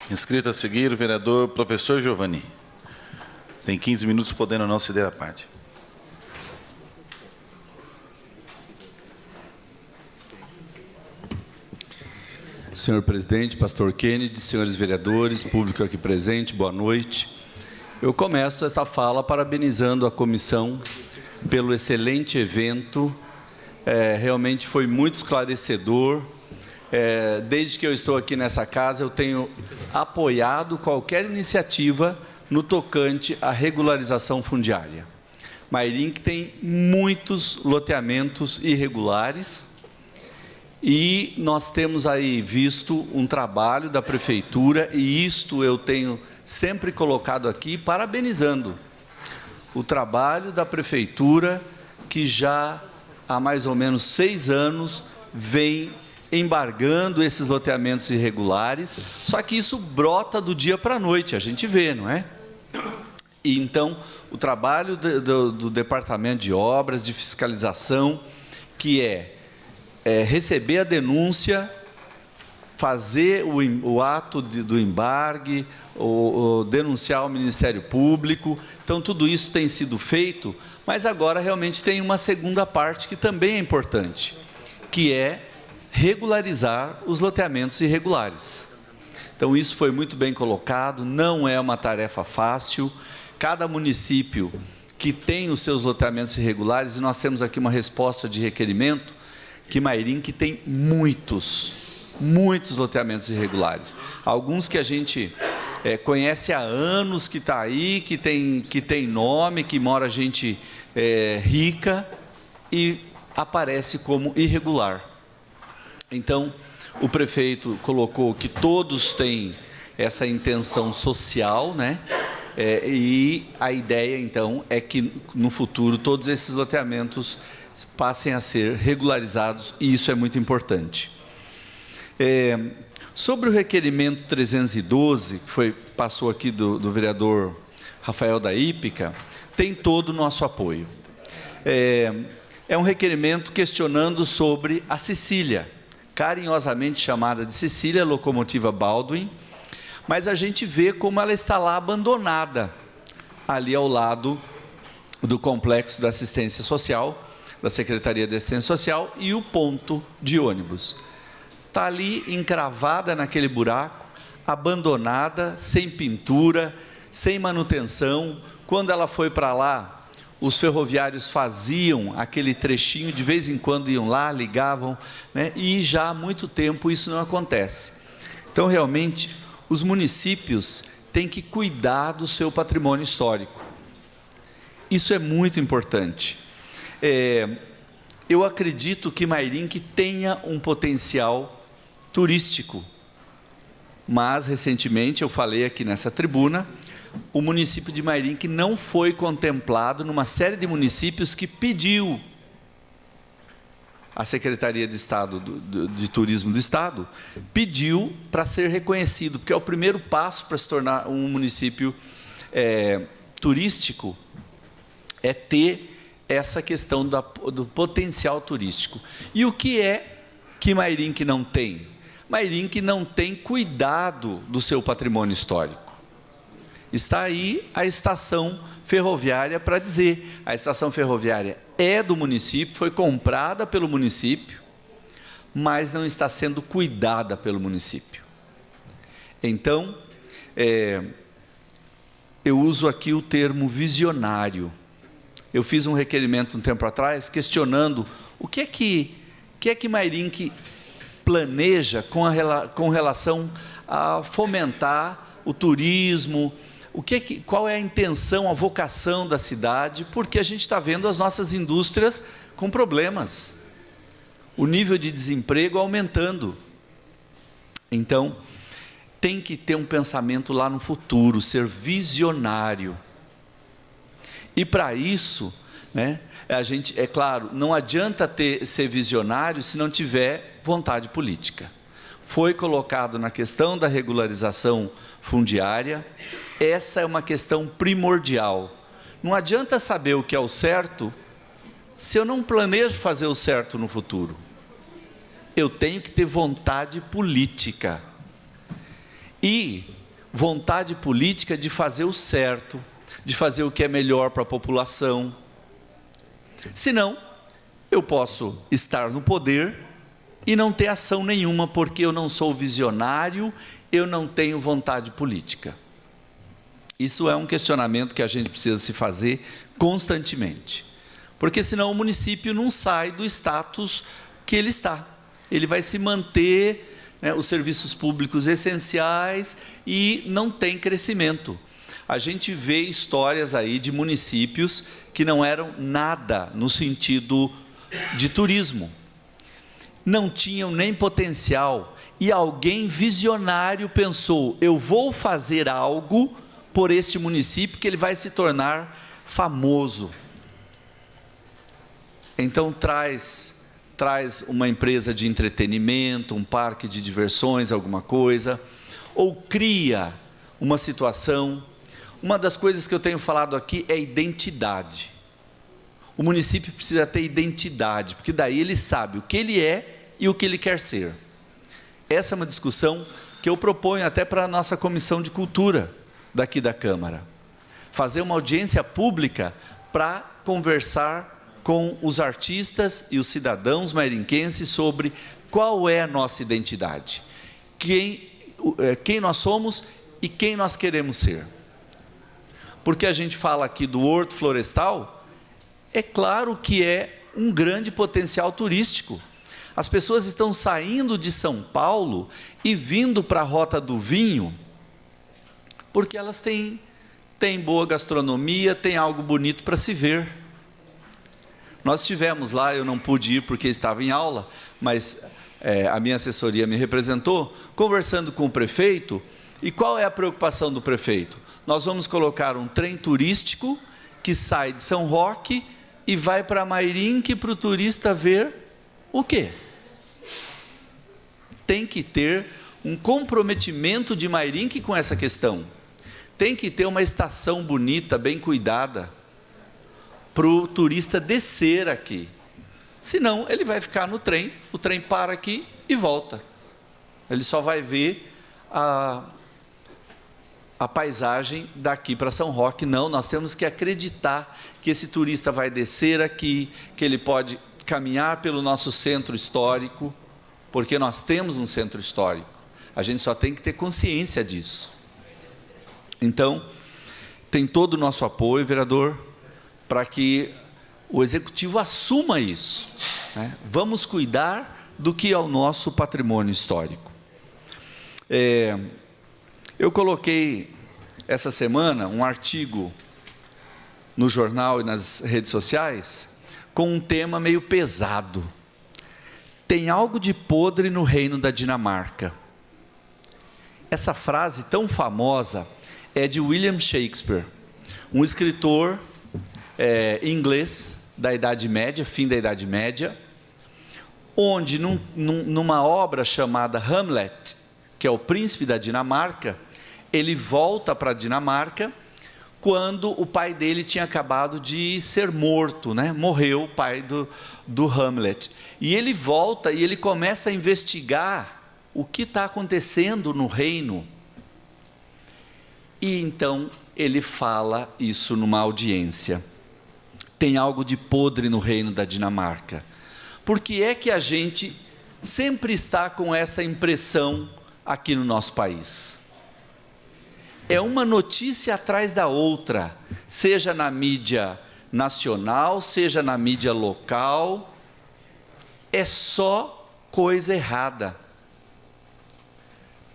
Inscrito a seguir, o vereador professor Giovanni. Tem 15 minutos, podendo não ceder a parte. Senhor presidente, pastor Kennedy, senhores vereadores, público aqui presente, boa noite. Eu começo essa fala parabenizando a comissão pelo excelente evento. Realmente foi muito esclarecedor. Desde que eu estou aqui nessa casa, eu tenho apoiado qualquer iniciativa no tocante à regularização fundiária. Mairink tem muitos loteamentos irregulares e nós temos aí visto um trabalho da prefeitura, e isto eu tenho sempre colocado aqui, parabenizando o trabalho da prefeitura, que já há mais ou menos 6 anos vem embargando esses loteamentos irregulares, só que isso brota do dia para a noite, a gente vê, não é? E então, o trabalho do Departamento de Obras, de Fiscalização, que é receber a denúncia, fazer o ato do embargue, ou denunciar ao Ministério Público. Então, tudo isso tem sido feito, mas agora realmente tem uma segunda parte que também é importante, que é regularizar os loteamentos irregulares. Então, isso foi muito bem colocado, não é uma tarefa fácil. Cada município que tem os seus loteamentos irregulares, e nós temos aqui uma resposta de requerimento, que Mairink tem muitos loteamentos irregulares. Alguns que a gente conhece há anos, que está aí, que tem nome, que mora gente rica, e aparece como irregular. Então, o prefeito colocou que todos têm essa intenção social, né? E a ideia, então, é que no futuro todos esses loteamentos passem a ser regularizados, e isso é muito importante. Sobre o requerimento 312, que passou aqui do vereador Rafael da Hípica, tem todo o nosso apoio. É um requerimento questionando sobre a Cecília, carinhosamente chamada de Cecília, locomotiva Baldwin, mas a gente vê como ela está lá abandonada, ali ao lado do complexo da assistência social, da Secretaria de Assistência Social, e o ponto de ônibus. Está ali encravada naquele buraco, abandonada, sem pintura, sem manutenção. Quando ela foi para lá, os ferroviários faziam aquele trechinho, de vez em quando iam lá, ligavam, né? E já há muito tempo isso não acontece. Então, realmente, os municípios têm que cuidar do seu patrimônio histórico. Isso é muito importante. Eu acredito que Mairink tenha um potencial turístico, mas recentemente eu falei aqui nessa tribuna, o município de Mairink não foi contemplado numa série de municípios que pediu a Secretaria de Estado de Turismo do Estado, pediu para ser reconhecido, porque é o primeiro passo para se tornar um município turístico, é ter essa questão do potencial turístico. E o que é que Mairink não tem? Mairink não tem cuidado do seu patrimônio histórico. Está aí a estação ferroviária para dizer, a estação ferroviária é do município, foi comprada pelo município, mas não está sendo cuidada pelo município. Então, eu uso aqui o termo visionário. Eu fiz um requerimento um tempo atrás, questionando o que é que Mairink planeja com relação a fomentar o turismo, qual é a intenção, a vocação da cidade, porque a gente está vendo as nossas indústrias com problemas, o nível de desemprego aumentando. Então, tem que ter um pensamento lá no futuro, ser visionário. E para isso, né, é claro, não adianta ser visionário se não tiver vontade política. Foi colocado na questão da regularização fundiária, essa é uma questão primordial. Não adianta saber o que é o certo, se eu não planejo fazer o certo no futuro. Eu tenho que ter vontade política. e vontade política de fazer o certo, de fazer o que é melhor para a população. Senão, eu posso estar no poder e não ter ação nenhuma, porque eu não sou visionário, eu não tenho vontade política. Isso é um questionamento que a gente precisa se fazer constantemente, porque senão o município não sai do status que ele está. Ele vai se manter, né, os serviços públicos essenciais, e não tem crescimento. A gente vê histórias aí de municípios que não eram nada no sentido de turismo, não tinham nem potencial, e alguém visionário pensou: eu vou fazer algo por este município que ele vai se tornar famoso. Então traz uma empresa de entretenimento, um parque de diversões, alguma coisa, ou cria uma situação. Uma das coisas que eu tenho falado aqui é identidade. O município precisa ter identidade, porque daí ele sabe o que ele é e o que ele quer ser. Essa é uma discussão que eu proponho até para a nossa Comissão de Cultura daqui da Câmara. Fazer uma audiência pública para conversar com os artistas e os cidadãos mairinquenses sobre qual é a nossa identidade, quem nós somos e quem nós queremos ser. Porque a gente fala aqui do Horto Florestal, é claro que é um grande potencial turístico. As pessoas estão saindo de São Paulo e vindo para a Rota do Vinho, porque elas têm boa gastronomia, tem algo bonito para se ver. Nós estivemos lá, eu não pude ir porque estava em aula, mas a minha assessoria me representou, conversando com o prefeito. E qual é a preocupação do prefeito? Nós vamos colocar um trem turístico que sai de São Roque e vai para Mairinque para o turista ver o quê? Tem que ter um comprometimento de Mairinque com essa questão. Tem que ter uma estação bonita, bem cuidada, para o turista descer aqui. Senão, ele vai ficar no trem, o trem para aqui e volta. Ele só vai ver a paisagem daqui para São Roque. Não, nós temos que acreditar que esse turista vai descer aqui, que ele pode caminhar pelo nosso centro histórico, porque nós temos um centro histórico. A gente só tem que ter consciência disso. Então, tem todo o nosso apoio, vereador, para que o Executivo assuma isso, né? Vamos cuidar do que é o nosso patrimônio histórico. Eu coloquei essa semana um artigo no jornal e nas redes sociais com um tema meio pesado. Tem algo de podre no reino da Dinamarca. Essa frase tão famosa é de William Shakespeare, um escritor inglês da Idade Média, fim da Idade Média, onde numa obra chamada Hamlet, que é o príncipe da Dinamarca, ele volta para a Dinamarca quando o pai dele tinha acabado de ser morto, né? Morreu o pai do Hamlet. E ele volta e ele começa a investigar o que está acontecendo no reino. E então ele fala isso numa audiência. Tem algo de podre no reino da Dinamarca. Por que é que a gente sempre está com essa impressão aqui no nosso país? É uma notícia atrás da outra, seja na mídia nacional, seja na mídia local, é só coisa errada.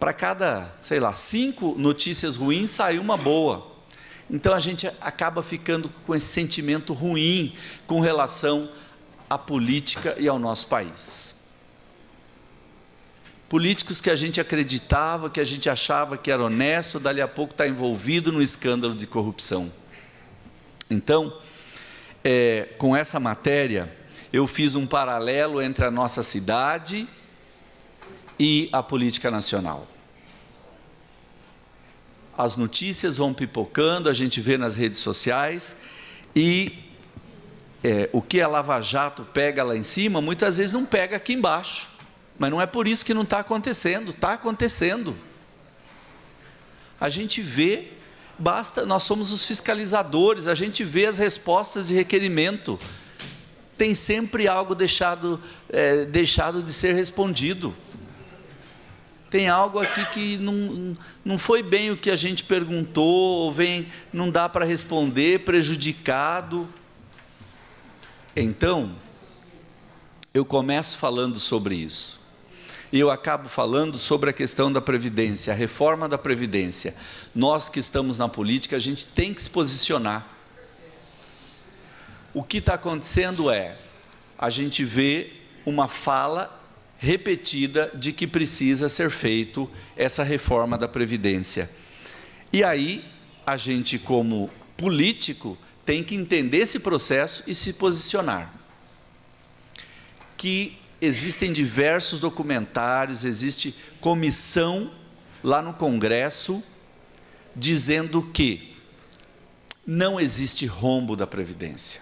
Para cada, 5 notícias ruins, sai uma boa. Então a gente acaba ficando com esse sentimento ruim com relação à política e ao nosso país. Políticos que a gente acreditava, que a gente achava que era honesto, dali a pouco está envolvido no escândalo de corrupção. Então, com essa matéria, eu fiz um paralelo entre a nossa cidade e a política nacional. As notícias vão pipocando, a gente vê nas redes sociais, e o que a Lava Jato pega lá em cima, muitas vezes não pega aqui embaixo. Mas não é por isso que não está acontecendo, está acontecendo. A gente vê, nós somos os fiscalizadores, a gente vê as respostas de requerimento. Tem sempre algo deixado de ser respondido. Tem algo aqui que não foi bem o que a gente perguntou, ou não dá para responder, prejudicado. Então, eu começo falando sobre isso. E eu acabo falando sobre a questão da Previdência, a reforma da Previdência. Nós que estamos na política, a gente tem que se posicionar. O que está acontecendo a gente vê uma fala repetida de que precisa ser feito essa reforma da Previdência. E aí, a gente como político tem que entender esse processo e se posicionar. Que existem diversos documentários, existe comissão lá no Congresso dizendo que não existe rombo da Previdência.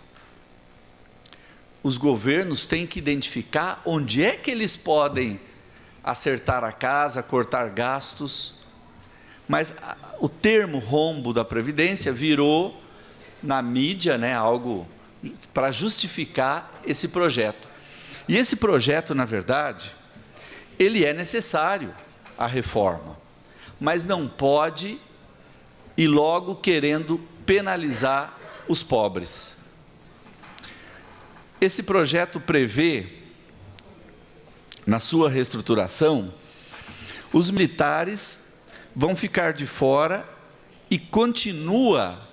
Os governos têm que identificar onde é que eles podem acertar a casa, cortar gastos, mas o termo rombo da Previdência virou na mídia, algo para justificar esse projeto. E esse projeto, na verdade, ele é necessário, a reforma, mas não pode ir logo querendo penalizar os pobres. Esse projeto prevê, na sua reestruturação, os militares vão ficar de fora e continua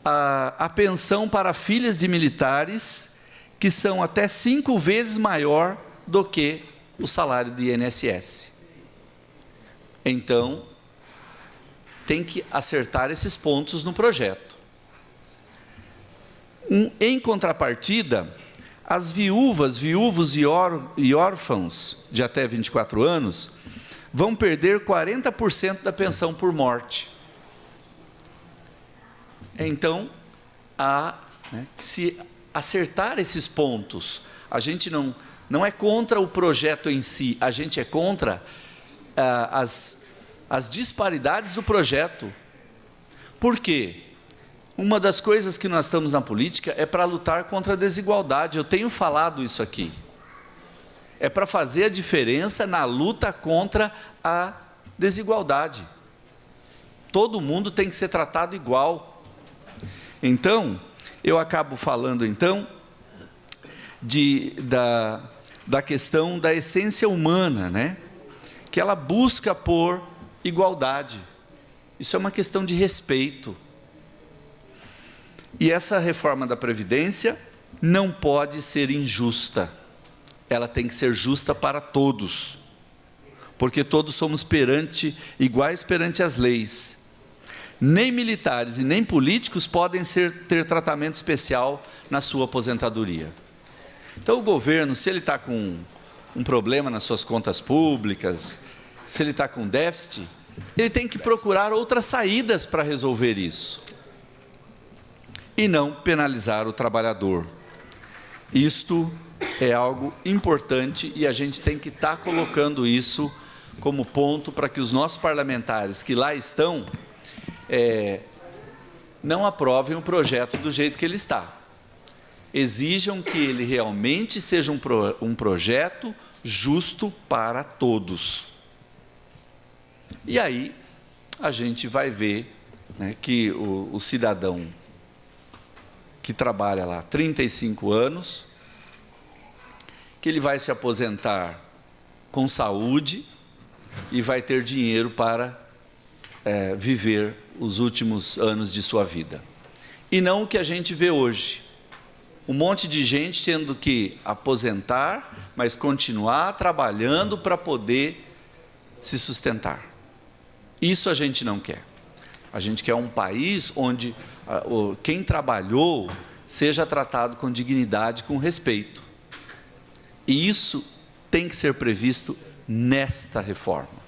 a pensão para filhas de militares, que são até 5 vezes maior do que o salário do INSS. Então, tem que acertar esses pontos no projeto. Em contrapartida, as viúvos e órfãos de até 24 anos vão perder 40% da pensão por morte. Então, se acertar esses pontos, a gente não é contra o projeto em si, a gente é contra as disparidades do projeto. Por quê? Uma das coisas que nós estamos na política é para lutar contra a desigualdade. Eu tenho falado isso aqui. É para fazer a diferença na luta contra a desigualdade. Todo mundo tem que ser tratado igual. Então, eu acabo falando da questão da essência humana, que ela busca por igualdade. Isso é uma questão de respeito. E essa reforma da Previdência não pode ser injusta. Ela tem que ser justa para todos, porque todos somos iguais perante as leis. Nem militares e nem políticos podem ter tratamento especial na sua aposentadoria. Então, o governo, se ele está com um problema nas suas contas públicas, se ele está com déficit, ele tem que procurar outras saídas para resolver isso. E não penalizar o trabalhador. Isto é algo importante e a gente tem que estar colocando isso como ponto para que os nossos parlamentares que lá estão não aprovem o projeto do jeito que ele está. Exijam que ele realmente seja um projeto justo para todos. E aí a gente vai ver que o cidadão que trabalha lá 35 anos, que ele vai se aposentar com saúde e vai ter dinheiro para viver os últimos anos de sua vida. E não o que a gente vê hoje. Um monte de gente tendo que aposentar, mas continuar trabalhando para poder se sustentar. Isso a gente não quer. A gente quer um país onde quem trabalhou seja tratado com dignidade, com respeito. E isso tem que ser previsto nesta reforma.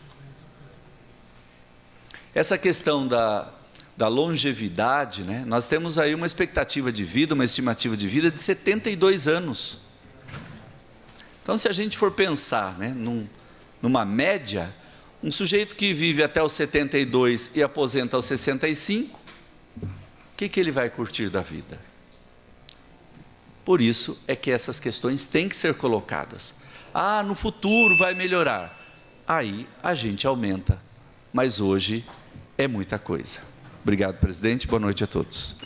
Essa questão da longevidade, nós temos aí uma expectativa de vida, uma estimativa de vida de 72 anos. Então, se a gente for pensar numa média, Um sujeito que vive até os 72 e aposenta aos 65, o que ele vai curtir da vida? Por isso é que essas questões têm que ser colocadas. Ah, no futuro vai melhorar. Aí a gente aumenta, mas hoje é muita coisa. Obrigado, presidente. Boa noite a todos.